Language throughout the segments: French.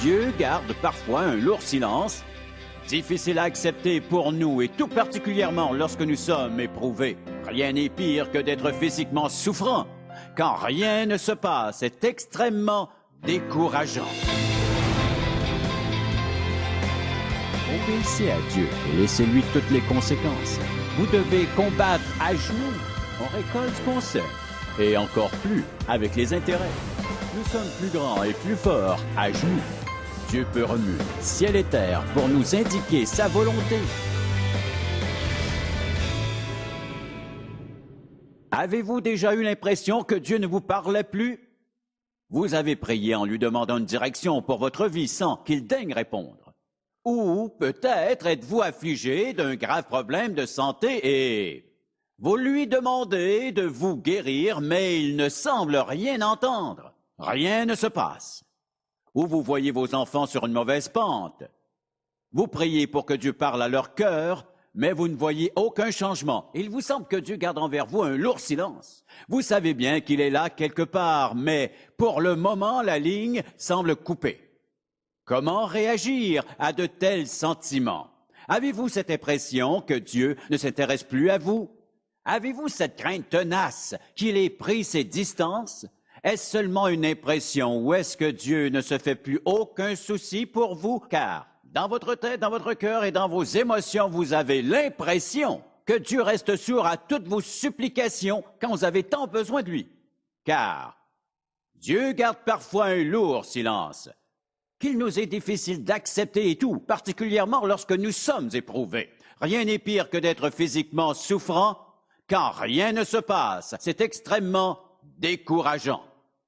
Dieu garde parfois un lourd silence, difficile à accepter pour nous et tout particulièrement lorsque nous sommes éprouvés. Rien n'est pire que d'être physiquement souffrant. Quand rien ne se passe, c'est extrêmement décourageant. Obéissez à Dieu et laissez-lui toutes les conséquences. Vous devez combattre à genoux. On récolte ce qu'on sème. Et encore plus avec les intérêts. Nous sommes plus grands et plus forts à genoux. Dieu peut remuer ciel et terre pour nous indiquer sa volonté. Avez-vous déjà eu l'impression que Dieu ne vous parlait plus? Vous avez prié en lui demandant une direction pour votre vie sans qu'il daigne répondre. Ou peut-être êtes-vous affligé d'un grave problème de santé et vous lui demandez de vous guérir, mais il ne semble rien entendre. Rien ne se passe. Ou vous voyez vos enfants sur une mauvaise pente. Vous priez pour que Dieu parle à leur cœur, mais vous ne voyez aucun changement. Il vous semble que Dieu garde envers vous un lourd silence. Vous savez bien qu'il est là quelque part, mais pour le moment, la ligne semble coupée. Comment réagir à de tels sentiments? Avez-vous cette impression que Dieu ne s'intéresse plus à vous? Avez-vous cette crainte tenace qu'il ait pris ses distances? Est-ce seulement une impression ou est-ce que Dieu ne se fait plus aucun souci pour vous? Car dans votre tête, dans votre cœur et dans vos émotions, vous avez l'impression que Dieu reste sourd à toutes vos supplications quand vous avez tant besoin de lui. Car Dieu garde parfois un lourd silence qu'il nous est difficile d'accepter et tout, particulièrement lorsque nous sommes éprouvés. Rien n'est pire que d'être physiquement souffrant quand rien ne se passe. C'est extrêmement décourageant.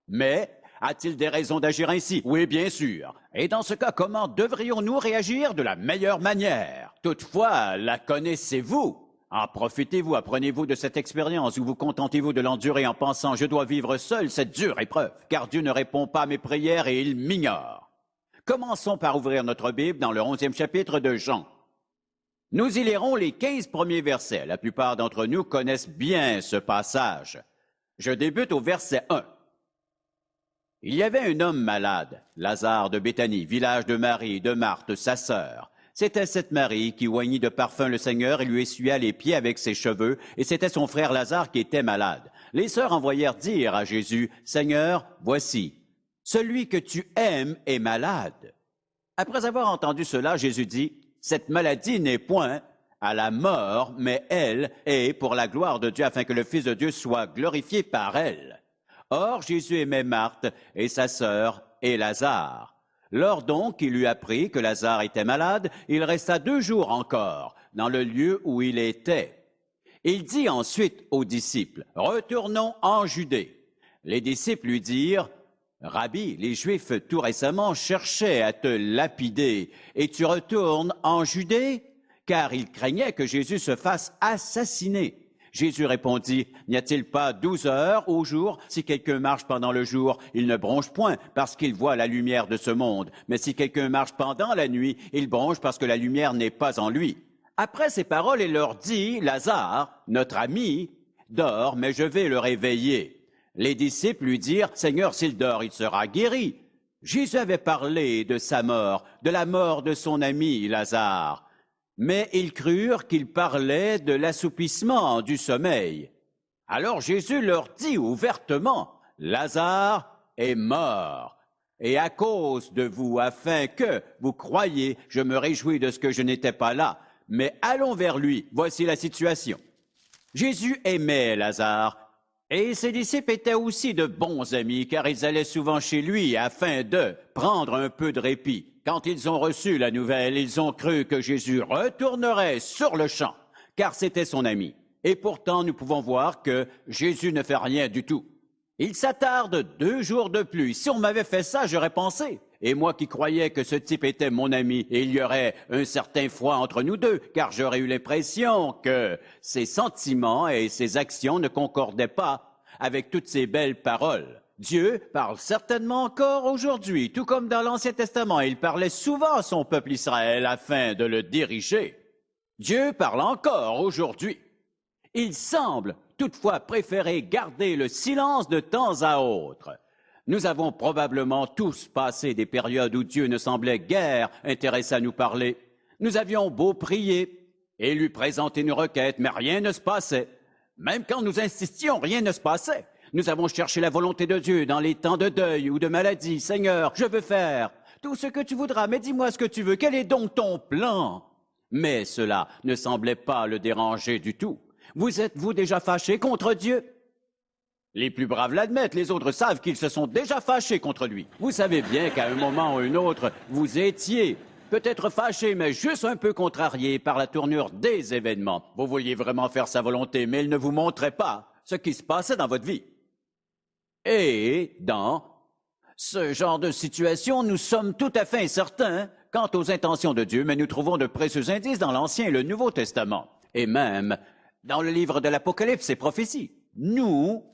Mais a-t-il des raisons d'agir ainsi? Oui, bien sûr. Et dans ce cas, comment devrions-nous réagir de la meilleure manière? Toutefois, la connaissez-vous? En profitez-vous, apprenez-vous de cette expérience ou vous contentez-vous de l'endurer en pensant « je dois vivre seul cette dure épreuve, car Dieu ne répond pas à mes prières et il m'ignore ». Commençons par ouvrir notre Bible dans le 11e chapitre de Jean. Nous y lirons les 15 premiers versets. La plupart d'entre nous connaissent bien ce passage. Je débute au verset 1. Il y avait un homme malade, Lazare de Béthanie, village de Marie et de Marthe, sa sœur. C'était cette Marie qui oignit de parfum le Seigneur et lui essuya les pieds avec ses cheveux, et c'était son frère Lazare qui était malade. Les sœurs envoyèrent dire à Jésus, « Seigneur, voici, celui que tu aimes est malade. » Après avoir entendu cela, Jésus dit, « Cette maladie n'est point à la mort, mais elle est pour la gloire de Dieu, afin que le Fils de Dieu soit glorifié par elle. » Or, Jésus aimait Marthe et sa sœur et Lazare. Lors donc qu'il eut appris que Lazare était malade, il resta 2 jours encore dans le lieu où il était. Il dit ensuite aux disciples, « Retournons en Judée. » Les disciples lui dirent, « Rabbi, les Juifs tout récemment cherchaient à te lapider, et tu retournes en Judée? » Car ils craignaient que Jésus se fasse assassiner. Jésus répondit, « N'y a-t-il pas 12 heures au jour? Si quelqu'un marche pendant le jour, il ne bronche point parce qu'il voit la lumière de ce monde. Mais si quelqu'un marche pendant la nuit, il bronche parce que la lumière n'est pas en lui. » Après ces paroles, il leur dit, « Lazare, notre ami, dort, mais je vais le réveiller. » Les disciples lui dirent, « Seigneur, s'il dort, il sera guéri. » Jésus avait parlé de sa mort, de la mort de son ami Lazare. Mais ils crurent qu'il parlait de l'assoupissement du sommeil. Alors Jésus leur dit ouvertement, « Lazare est mort. Et à cause de vous, afin que vous croyiez, je me réjouis de ce que je n'étais pas là. Mais allons vers lui. Voici la situation. » Jésus aimait Lazare. Et ses disciples étaient aussi de bons amis, car ils allaient souvent chez lui afin de prendre un peu de répit. Quand ils ont reçu la nouvelle, ils ont cru que Jésus retournerait sur le champ, car c'était son ami. Et pourtant, nous pouvons voir que Jésus ne fait rien du tout. Il s'attarde 2 jours de plus. Si on m'avait fait ça, j'aurais pensé. Et moi qui croyais que ce type était mon ami, et il y aurait un certain froid entre nous deux, car j'aurais eu l'impression que ses sentiments et ses actions ne concordaient pas avec toutes ces belles paroles. Dieu parle certainement encore aujourd'hui, tout comme dans l'Ancien Testament. Il parlait souvent à son peuple Israël afin de le diriger. Dieu parle encore aujourd'hui. Il semble toutefois préférer garder le silence de temps à autre. Nous avons probablement tous passé des périodes où Dieu ne semblait guère intéressé à nous parler. Nous avions beau prier et lui présenter nos requêtes, mais rien ne se passait. Même quand nous insistions, rien ne se passait. Nous avons cherché la volonté de Dieu dans les temps de deuil ou de maladie. Seigneur, je veux faire tout ce que tu voudras, mais dis-moi ce que tu veux. Quel est donc ton plan? Mais cela ne semblait pas le déranger du tout. Vous êtes-vous déjà fâché contre Dieu? Les plus braves l'admettent, les autres savent qu'ils se sont déjà fâchés contre lui. Vous savez bien qu'à un moment ou un autre, vous étiez peut-être fâché, mais juste un peu contrarié par la tournure des événements. Vous vouliez vraiment faire sa volonté, mais il ne vous montrait pas ce qui se passait dans votre vie. Et dans ce genre de situation, nous sommes tout à fait incertains quant aux intentions de Dieu, mais nous trouvons de précieux indices dans l'Ancien et le Nouveau Testament, et même dans le livre de l'Apocalypse et prophéties. Nous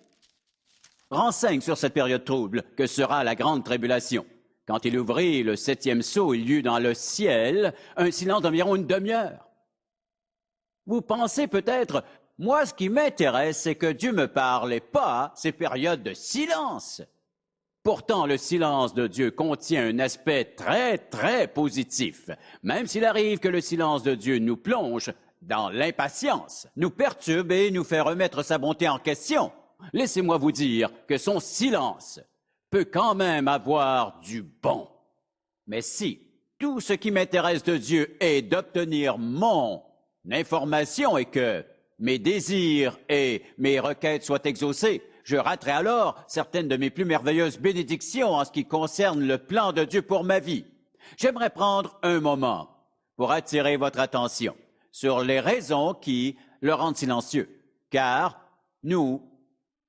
renseignent sur cette période trouble que sera la grande tribulation. Quand il ouvrit le 7e sceau, il y eut dans le ciel un silence d'environ une demi-heure. Vous pensez peut-être, moi ce qui m'intéresse, c'est que Dieu me parle et pas ces périodes de silence. Pourtant, le silence de Dieu contient un aspect très, très positif. Même s'il arrive que le silence de Dieu nous plonge dans l'impatience, nous perturbe et nous fait remettre sa bonté en question, laissez-moi vous dire que son silence peut quand même avoir du bon. Mais si tout ce qui m'intéresse de Dieu est d'obtenir mon information et que mes désirs et mes requêtes soient exaucés, je raterai alors certaines de mes plus merveilleuses bénédictions en ce qui concerne le plan de Dieu pour ma vie. J'aimerais prendre un moment pour attirer votre attention sur les raisons qui le rendent silencieux, car nous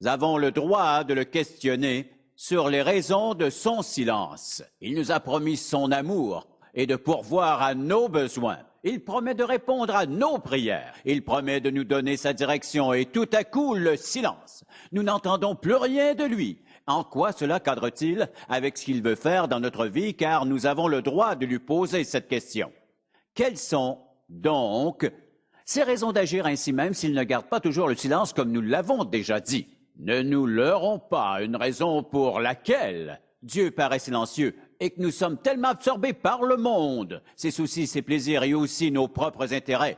avons le droit de le questionner sur les raisons de son silence. Il nous a promis son amour et de pourvoir à nos besoins. Il promet de répondre à nos prières. Il promet de nous donner sa direction et tout à coup, le silence. Nous n'entendons plus rien de lui. En quoi cela cadre-t-il avec ce qu'il veut faire dans notre vie, car nous avons le droit de lui poser cette question. Quelles sont donc ces raisons d'agir ainsi même s'il ne garde pas toujours le silence comme nous l'avons déjà dit? Ne nous leurrons pas, une raison pour laquelle Dieu paraît silencieux et que nous sommes tellement absorbés par le monde, ses soucis, ses plaisirs et aussi nos propres intérêts,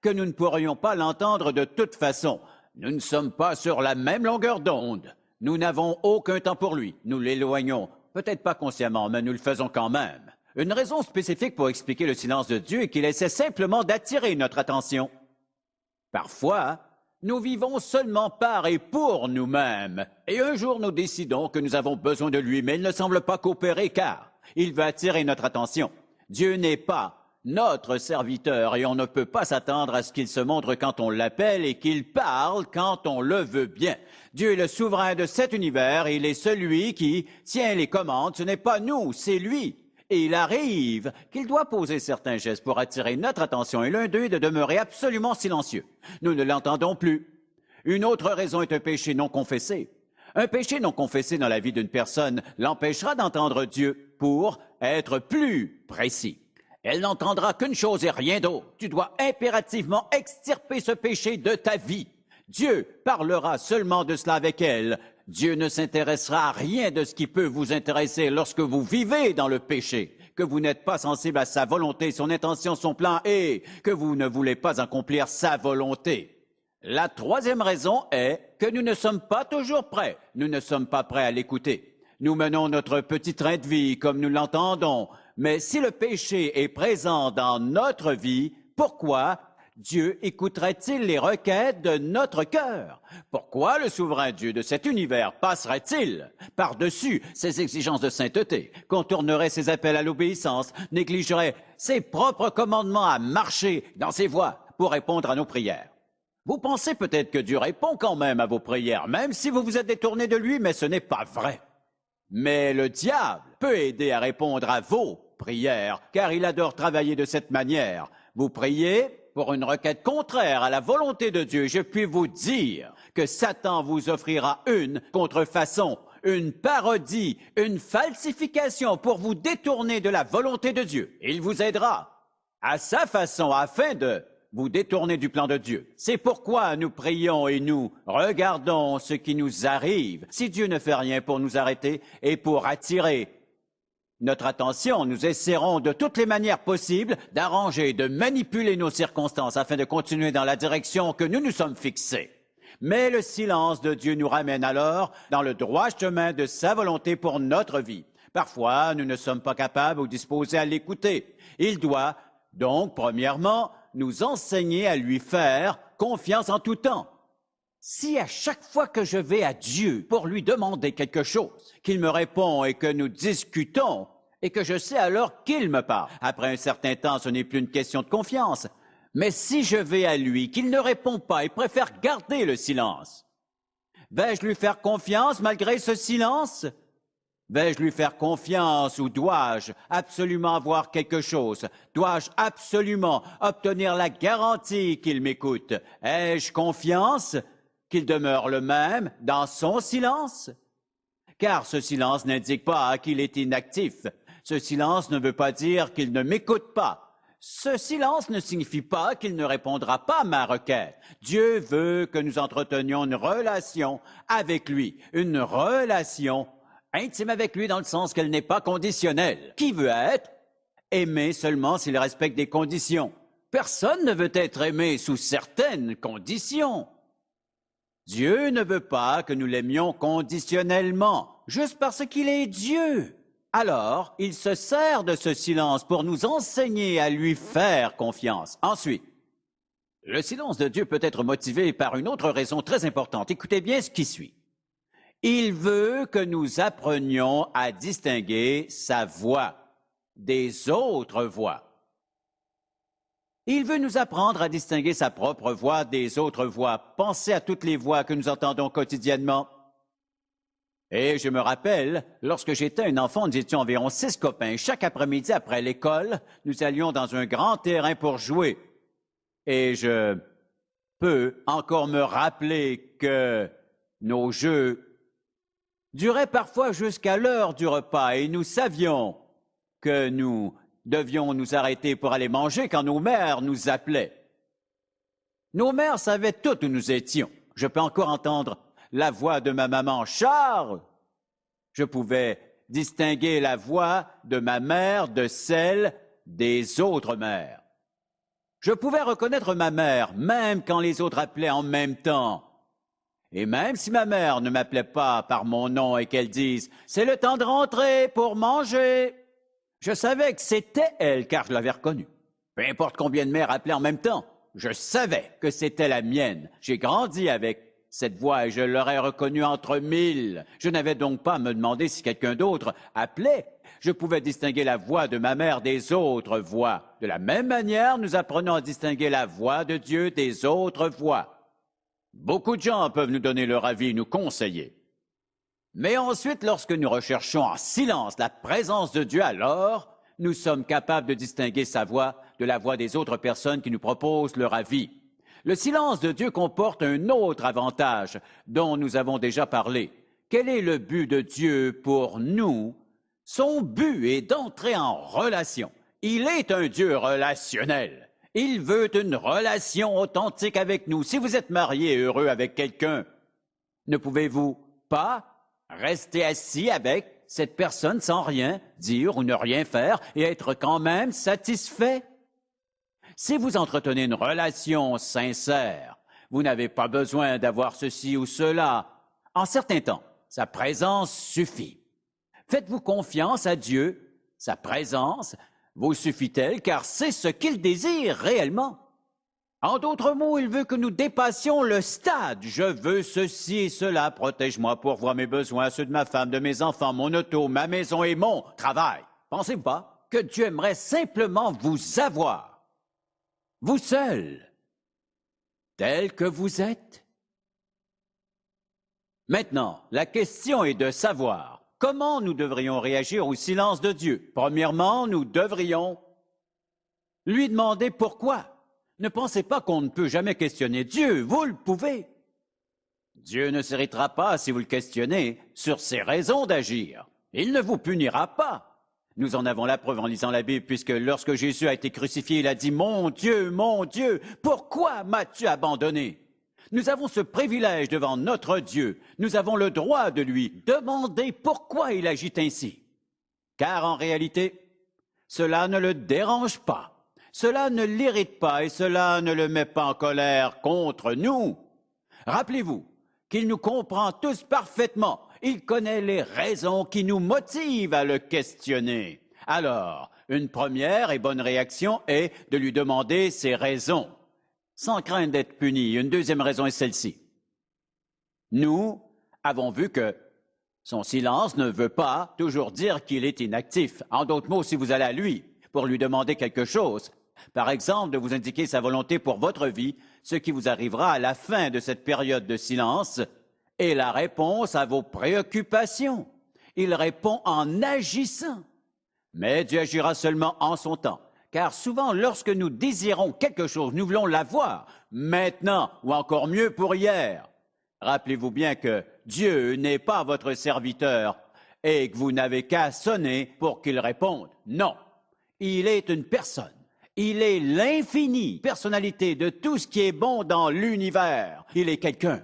que nous ne pourrions pas l'entendre de toute façon. Nous ne sommes pas sur la même longueur d'onde. Nous n'avons aucun temps pour lui. Nous l'éloignons, peut-être pas consciemment, mais nous le faisons quand même. Une raison spécifique pour expliquer le silence de Dieu est qu'il essaie simplement d'attirer notre attention. Parfois, nous vivons seulement par et pour nous-mêmes. Et un jour, nous décidons que nous avons besoin de lui, mais il ne semble pas coopérer car il veut attirer notre attention. Dieu n'est pas notre serviteur et on ne peut pas s'attendre à ce qu'il se montre quand on l'appelle et qu'il parle quand on le veut bien. Dieu est le souverain de cet univers et il est celui qui tient les commandes. Ce n'est pas nous, c'est lui. Et il arrive qu'il doit poser certains gestes pour attirer notre attention et l'un d'eux est de demeurer absolument silencieux. Nous ne l'entendons plus. Une autre raison est un péché non confessé. Un péché non confessé dans la vie d'une personne l'empêchera d'entendre Dieu. Pour être plus précis, elle n'entendra qu'une chose et rien d'autre. Tu dois impérativement extirper ce péché de ta vie. Dieu parlera seulement de cela avec elle. Dieu ne s'intéressera à rien de ce qui peut vous intéresser lorsque vous vivez dans le péché, que vous n'êtes pas sensible à sa volonté, son intention, son plan et que vous ne voulez pas accomplir sa volonté. La troisième raison est que nous ne sommes pas toujours prêts. Nous ne sommes pas prêts à l'écouter. Nous menons notre petit train de vie comme nous l'entendons, mais si le péché est présent dans notre vie, pourquoi Dieu écouterait-il les requêtes de notre cœur? Pourquoi le souverain Dieu de cet univers passerait-il par-dessus ses exigences de sainteté, contournerait ses appels à l'obéissance, négligerait ses propres commandements à marcher dans ses voies pour répondre à nos prières? Vous pensez peut-être que Dieu répond quand même à vos prières, même si vous vous êtes détourné de lui, mais ce n'est pas vrai. Mais le diable peut aider à répondre à vos prières, car il adore travailler de cette manière. Vous priez pour une requête contraire à la volonté de Dieu, je puis vous dire que Satan vous offrira une contrefaçon, une parodie, une falsification pour vous détourner de la volonté de Dieu. Il vous aidera à sa façon afin de vous détournez du plan de Dieu. C'est pourquoi nous prions et nous regardons ce qui nous arrive. Si Dieu ne fait rien pour nous arrêter et pour attirer notre attention, nous essaierons de toutes les manières possibles d'arranger, de manipuler nos circonstances afin de continuer dans la direction que nous nous sommes fixés. Mais le silence de Dieu nous ramène alors dans le droit chemin de sa volonté pour notre vie. Parfois, nous ne sommes pas capables ou disposés à l'écouter. Il doit donc, premièrement, nous enseigner à lui faire confiance en tout temps. Si à chaque fois que je vais à Dieu pour lui demander quelque chose, qu'il me répond et que nous discutons, et que je sais alors qu'il me parle, après un certain temps, ce n'est plus une question de confiance. Mais si je vais à lui, qu'il ne répond pas et préfère garder le silence, vais-je lui faire confiance malgré ce silence? Vais-je lui faire confiance ou dois-je absolument avoir quelque chose? Dois-je absolument obtenir la garantie qu'il m'écoute? Ai-je confiance qu'il demeure le même dans son silence? Car ce silence n'indique pas qu'il est inactif. Ce silence ne veut pas dire qu'il ne m'écoute pas. Ce silence ne signifie pas qu'il ne répondra pas à ma requête. Dieu veut que nous entretenions une relation avec lui, une relation intime avec lui dans le sens qu'elle n'est pas conditionnelle. Qui veut être aimé seulement s'il respecte des conditions? Personne ne veut être aimé sous certaines conditions. Dieu ne veut pas que nous l'aimions conditionnellement, juste parce qu'il est Dieu. Alors, il se sert de ce silence pour nous enseigner à lui faire confiance. Ensuite, le silence de Dieu peut être motivé par une autre raison très importante. Écoutez bien ce qui suit. Il veut que nous apprenions à distinguer sa voix des autres voix. Il veut nous apprendre à distinguer sa propre voix des autres voix. Pensez à toutes les voix que nous entendons quotidiennement. Et je me rappelle, lorsque j'étais un enfant, nous étions environ 6 copains. Chaque après-midi après l'école, nous allions dans un grand terrain pour jouer. Et je peux encore me rappeler que nos jeux duraient parfois jusqu'à l'heure du repas et nous savions que nous devions nous arrêter pour aller manger quand nos mères nous appelaient. Nos mères savaient tout où nous étions. Je peux encore entendre la voix de ma maman, Charles. Je pouvais distinguer la voix de ma mère de celle des autres mères. Je pouvais reconnaître ma mère, même quand les autres appelaient en même temps. Et même si ma mère ne m'appelait pas par mon nom et qu'elle dise « C'est le temps de rentrer pour manger », je savais que c'était elle, car je l'avais reconnue. Peu importe combien de mères appelaient en même temps, je savais que c'était la mienne. J'ai grandi avec cette voix et je l'aurais reconnue entre 1000. Je n'avais donc pas à me demander si quelqu'un d'autre appelait. Je pouvais distinguer la voix de ma mère des autres voix. De la même manière, nous apprenons à distinguer la voix de Dieu des autres voix. Beaucoup de gens peuvent nous donner leur avis, nous conseiller. Mais ensuite, lorsque nous recherchons en silence la présence de Dieu, alors nous sommes capables de distinguer sa voix de la voix des autres personnes qui nous proposent leur avis. Le silence de Dieu comporte un autre avantage dont nous avons déjà parlé. Quel est le but de Dieu pour nous? Son but est d'entrer en relation. Il est un Dieu relationnel. Il veut une relation authentique avec nous. Si vous êtes marié et heureux avec quelqu'un, ne pouvez-vous pas rester assis avec cette personne sans rien dire ou ne rien faire et être quand même satisfait? Si vous entretenez une relation sincère, vous n'avez pas besoin d'avoir ceci ou cela. En certains temps, sa présence suffit. Faites-vous confiance à Dieu? Sa présence vous suffit-elle, car c'est ce qu'il désire réellement? En d'autres mots, il veut que nous dépassions le stade. Je veux ceci et cela. Protège-moi pour voir mes besoins, ceux de ma femme, de mes enfants, mon auto, ma maison et mon travail. Pensez-vous pas que Dieu aimerait simplement vous avoir, vous seul, tel que vous êtes? Maintenant, la question est de savoir comment nous devrions réagir au silence de Dieu. Premièrement, nous devrions lui demander pourquoi. Ne pensez pas qu'on ne peut jamais questionner Dieu, vous le pouvez. Dieu ne s'irritera pas si vous le questionnez sur ses raisons d'agir. Il ne vous punira pas. Nous en avons la preuve en lisant la Bible, puisque lorsque Jésus a été crucifié, il a dit « Mon Dieu, pourquoi m'as-tu abandonné ?» Nous avons ce privilège devant notre Dieu. Nous avons le droit de lui demander pourquoi il agit ainsi. Car en réalité, cela ne le dérange pas, cela ne l'irrite pas et cela ne le met pas en colère contre nous. Rappelez-vous qu'il nous comprend tous parfaitement. Il connaît les raisons qui nous motivent à le questionner. Alors, une première et bonne réaction est de lui demander ses raisons, sans craindre d'être puni. Une deuxième raison est celle-ci. Nous avons vu que son silence ne veut pas toujours dire qu'il est inactif. En d'autres mots, si vous allez à lui pour lui demander quelque chose, par exemple, de vous indiquer sa volonté pour votre vie, ce qui vous arrivera à la fin de cette période de silence est la réponse à vos préoccupations. Il répond en agissant. Mais Dieu agira seulement en son temps. Car souvent, lorsque nous désirons quelque chose, nous voulons l'avoir maintenant ou encore mieux pour hier. Rappelez-vous bien que Dieu n'est pas votre serviteur et que vous n'avez qu'à sonner pour qu'il réponde. Non, il est une personne. Il est l'infinie personnalité de tout ce qui est bon dans l'univers. Il est quelqu'un.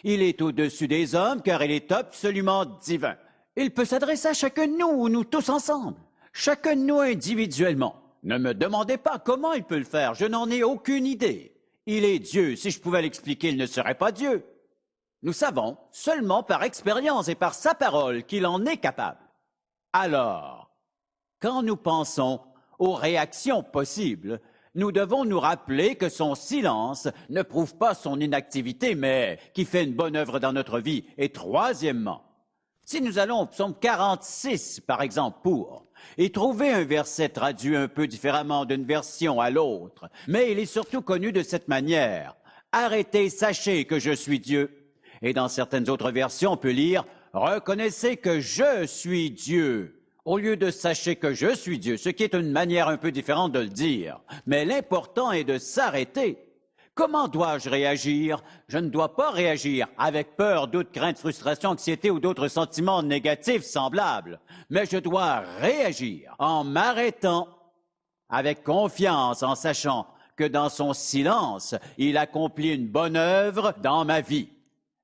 Il est au-dessus des hommes car il est absolument divin. Il peut s'adresser à chacun de nous ou nous tous ensemble, chacun de nous individuellement. Ne me demandez pas comment il peut le faire, je n'en ai aucune idée. Il est Dieu. Si je pouvais l'expliquer, il ne serait pas Dieu. Nous savons seulement par expérience et par sa parole qu'il en est capable. Alors, quand nous pensons aux réactions possibles, nous devons nous rappeler que son silence ne prouve pas son inactivité, mais qui fait une bonne œuvre dans notre vie. Et troisièmement, si nous allons au psaume 46, par exemple, pour et trouver un verset traduit un peu différemment d'une version à l'autre, mais il est surtout connu de cette manière. « Arrêtez, sachez que je suis Dieu ». Et dans certaines autres versions, on peut lire « Reconnaissez que je suis Dieu ». Au lieu de « Sachez que je suis Dieu », ce qui est une manière un peu différente de le dire. Mais l'important est de s'arrêter. Comment dois-je réagir? Je ne dois pas réagir avec peur, doute, crainte, frustration, anxiété ou d'autres sentiments négatifs semblables. Mais je dois réagir en m'arrêtant avec confiance, en sachant que dans son silence, il accomplit une bonne œuvre dans ma vie.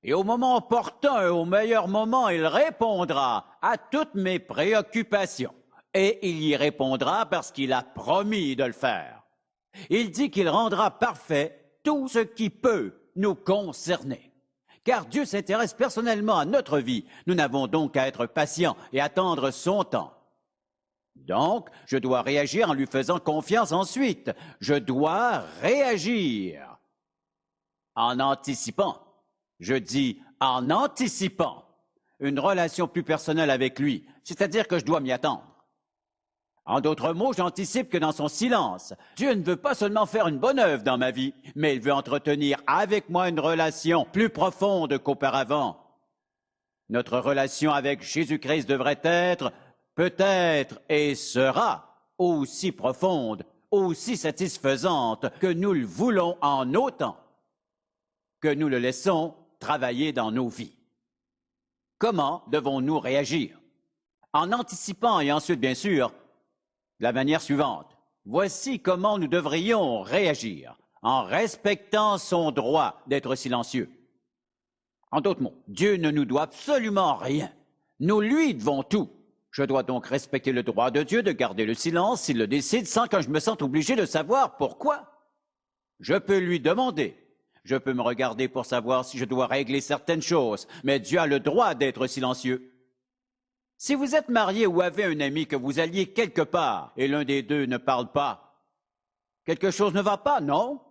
Et au moment opportun, au meilleur moment, il répondra à toutes mes préoccupations. Et il y répondra parce qu'il a promis de le faire. Il dit qu'il rendra parfait tout ce qui peut nous concerner. Car Dieu s'intéresse personnellement à notre vie. Nous n'avons donc qu'à être patients et attendre son temps. Donc, je dois réagir en lui faisant confiance ensuite. Je dois réagir en anticipant. Je dis en anticipant une relation plus personnelle avec lui, c'est-à-dire que je dois m'y attendre. En d'autres mots, j'anticipe que dans son silence, Dieu ne veut pas seulement faire une bonne œuvre dans ma vie, mais il veut entretenir avec moi une relation plus profonde qu'auparavant. Notre relation avec Jésus-Christ devrait être, peut-être et sera aussi profonde, aussi satisfaisante que nous le voulons en autant que nous le laissons travailler dans nos vies. Comment devons-nous réagir? En anticipant et ensuite, bien sûr, de la manière suivante. Voici comment nous devrions réagir en respectant son droit d'être silencieux. En d'autres mots, Dieu ne nous doit absolument rien. Nous lui devons tout. Je dois donc respecter le droit de Dieu de garder le silence s'il le décide sans que je me sente obligé de savoir pourquoi. Je peux lui demander. Je peux me regarder pour savoir si je dois régler certaines choses, mais Dieu a le droit d'être silencieux. Si vous êtes marié ou avez un ami que vous alliez quelque part et l'un des deux ne parle pas, quelque chose ne va pas, non?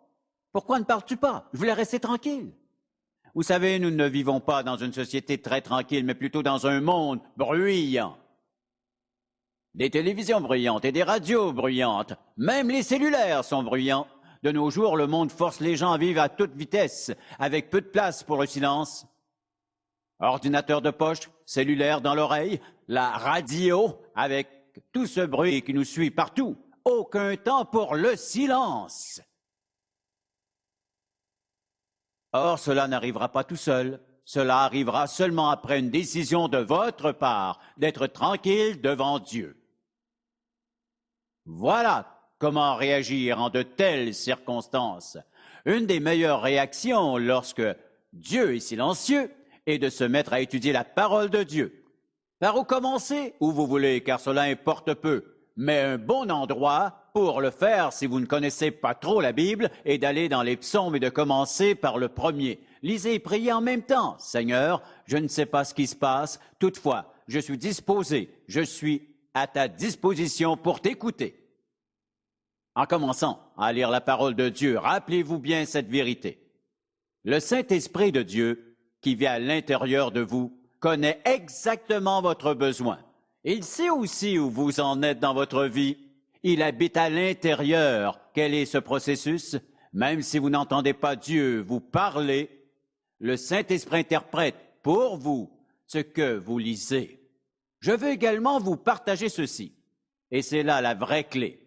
Pourquoi ne parles-tu pas? Je voulais rester tranquille. Vous savez, nous ne vivons pas dans une société très tranquille, mais plutôt dans un monde bruyant. Des télévisions bruyantes et des radios bruyantes, même les cellulaires sont bruyants. De nos jours, le monde force les gens à vivre à toute vitesse, avec peu de place pour le silence. Ordinateur de poche, cellulaire dans l'oreille, la radio, avec tout ce bruit qui nous suit partout. Aucun temps pour le silence. Or, cela n'arrivera pas tout seul. Cela arrivera seulement après une décision de votre part d'être tranquille devant Dieu. Voilà comment réagir en de telles circonstances. Une des meilleures réactions lorsque Dieu est silencieux est de se mettre à étudier la parole de Dieu. Par où commencer? Où vous voulez, car cela importe peu. Mais un bon endroit pour le faire, si vous ne connaissez pas trop la Bible, est d'aller dans les psaumes et de commencer par le premier. Lisez et priez en même temps. Seigneur, je ne sais pas ce qui se passe, toutefois, je suis disposé, je suis à ta disposition pour t'écouter. En commençant à lire la parole de Dieu, rappelez-vous bien cette vérité. Le Saint-Esprit de Dieu, qui vit à l'intérieur de vous, connaît exactement votre besoin. Il sait aussi où vous en êtes dans votre vie. Il habite à l'intérieur. Quel est ce processus? Même si vous n'entendez pas Dieu vous parler, le Saint-Esprit interprète pour vous ce que vous lisez. Je veux également vous partager ceci, et c'est là la vraie clé.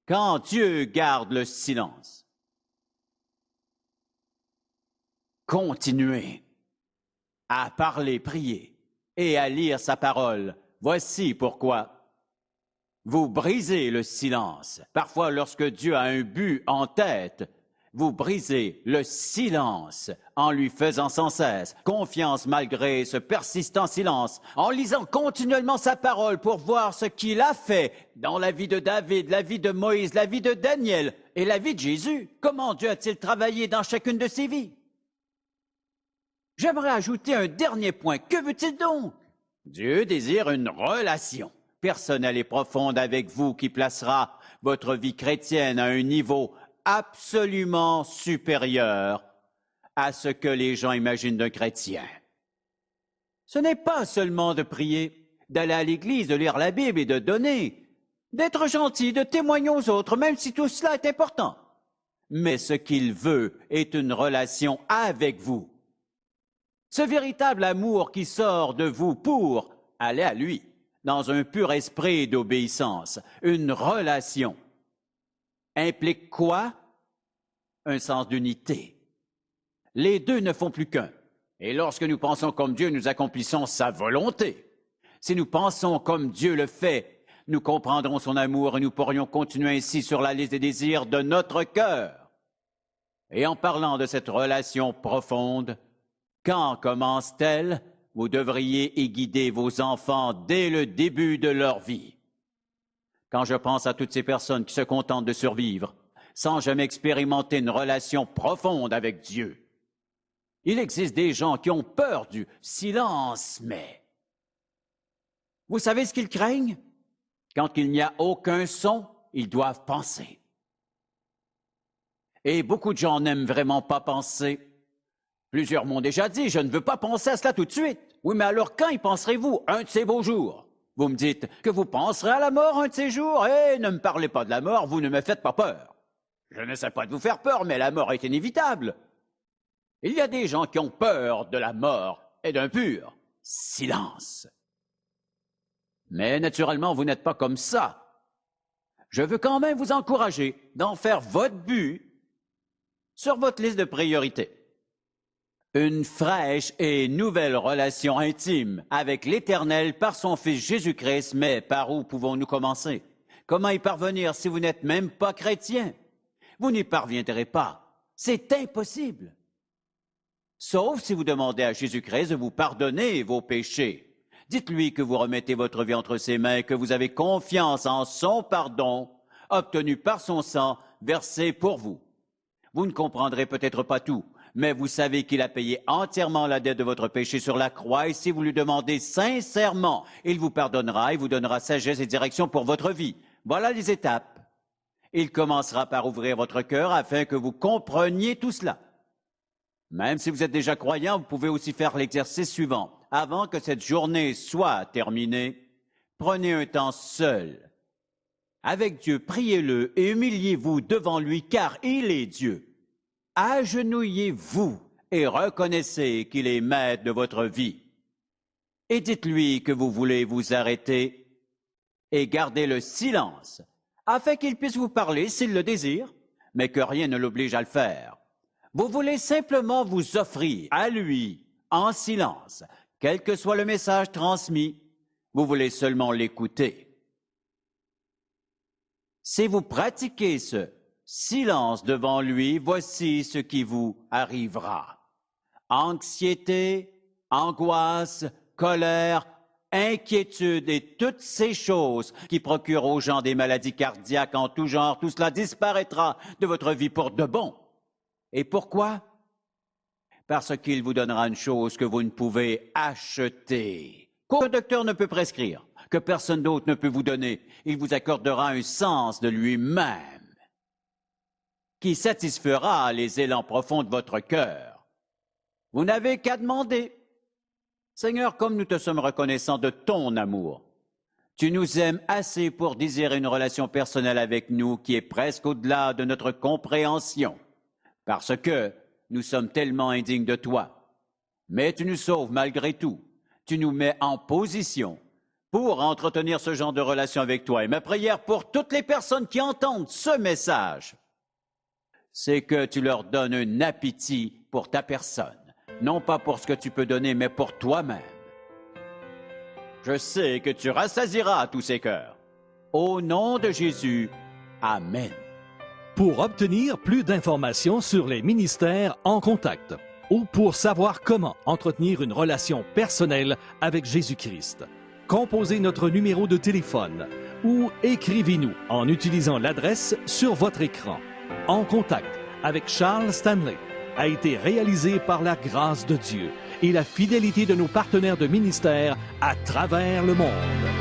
Quand Dieu garde le silence, continuez à parler, prier et à lire sa parole. Voici pourquoi. Vous brisez le silence. Parfois, lorsque Dieu a un but en tête, vous brisez le silence en lui faisant sans cesse confiance malgré ce persistant silence, en lisant continuellement sa parole pour voir ce qu'il a fait dans la vie de David, la vie de Moïse, la vie de Daniel et la vie de Jésus. Comment Dieu a-t-il travaillé dans chacune de ses vies? J'aimerais ajouter un dernier point. Que veut-il donc? Dieu désire une relation personnelle et profonde avec vous qui placera votre vie chrétienne à un niveau absolument supérieur à ce que les gens imaginent d'un chrétien. Ce n'est pas seulement de prier, d'aller à l'église, de lire la Bible et de donner, d'être gentil, de témoigner aux autres, même si tout cela est important. Mais ce qu'il veut est une relation avec vous. Ce véritable amour qui sort de vous pour aller à lui, dans un pur esprit d'obéissance, une relation, implique quoi? Un sens d'unité. Les deux ne font plus qu'un. Et lorsque nous pensons comme Dieu, nous accomplissons sa volonté. Si nous pensons comme Dieu le fait, nous comprendrons son amour et nous pourrions continuer ainsi sur la liste des désirs de notre cœur. Et en parlant de cette relation profonde, quand commence-t-elle? Vous devriez y guider vos enfants dès le début de leur vie. Quand je pense à toutes ces personnes qui se contentent de survivre, sans jamais expérimenter une relation profonde avec Dieu, il existe des gens qui ont peur du silence, mais vous savez ce qu'ils craignent? Quand il n'y a aucun son, ils doivent penser. Et beaucoup de gens n'aiment vraiment pas penser. Plusieurs m'ont déjà dit, je ne veux pas penser à cela tout de suite. Oui, mais alors quand y penserez-vous un de ces beaux jours? Vous me dites que vous penserez à la mort un de ces jours? Eh, ne me parlez pas de la mort, vous ne me faites pas peur. Je n'essaie pas de vous faire peur, mais la mort est inévitable. Il y a des gens qui ont peur de la mort et d'un pur silence. Mais naturellement, vous n'êtes pas comme ça. Je veux quand même vous encourager d'en faire votre but sur votre liste de priorités. Une fraîche et nouvelle relation intime avec l'Éternel par son Fils Jésus-Christ, mais par où pouvons-nous commencer? Comment y parvenir si vous n'êtes même pas chrétien? Vous n'y parviendrez pas. C'est impossible. Sauf si vous demandez à Jésus-Christ de vous pardonner vos péchés. Dites-lui que vous remettez votre vie entre ses mains, que vous avez confiance en son pardon, obtenu par son sang, versé pour vous. Vous ne comprendrez peut-être pas tout, mais vous savez qu'il a payé entièrement la dette de votre péché sur la croix, et si vous lui demandez sincèrement, il vous pardonnera et vous donnera sagesse et direction pour votre vie. Voilà les étapes. Il commencera par ouvrir votre cœur afin que vous compreniez tout cela. Même si vous êtes déjà croyant, vous pouvez aussi faire l'exercice suivant. Avant que cette journée soit terminée, prenez un temps seul. Avec Dieu, priez-le et humiliez-vous devant lui, car il est Dieu. Agenouillez-vous et reconnaissez qu'il est maître de votre vie. Et dites-lui que vous voulez vous arrêter et garder le silence, afin qu'il puisse vous parler s'il le désire, mais que rien ne l'oblige à le faire. Vous voulez simplement vous offrir à lui en silence, quel que soit le message transmis. Vous voulez seulement l'écouter. Si vous pratiquez ce silence devant lui, voici ce qui vous arrivera. Anxiété, angoisse, colère, inquiétude et toutes ces choses qui procurent aux gens des maladies cardiaques en tout genre, tout cela disparaîtra de votre vie pour de bon. Et pourquoi? Parce qu'il vous donnera une chose que vous ne pouvez acheter, qu'aucun docteur ne peut prescrire, que personne d'autre ne peut vous donner. Il vous accordera un sens de lui-même qui satisfera les élans profonds de votre cœur. Vous n'avez qu'à demander. Seigneur, comme nous te sommes reconnaissants de ton amour, tu nous aimes assez pour désirer une relation personnelle avec nous qui est presque au-delà de notre compréhension, parce que nous sommes tellement indignes de toi. Mais tu nous sauves malgré tout. Tu nous mets en position pour entretenir ce genre de relation avec toi. Et ma prière pour toutes les personnes qui entendent ce message, c'est que tu leur donnes un appétit pour ta personne. Non pas pour ce que tu peux donner, mais pour toi-même. Je sais que tu rassasieras tous ces cœurs. Au nom de Jésus, Amen. Pour obtenir plus d'informations sur les ministères en contact ou pour savoir comment entretenir une relation personnelle avec Jésus-Christ, composez notre numéro de téléphone ou écrivez-nous en utilisant l'adresse sur votre écran. En contact avec Charles Stanley a été réalisé par la grâce de Dieu et la fidélité de nos partenaires de ministère à travers le monde.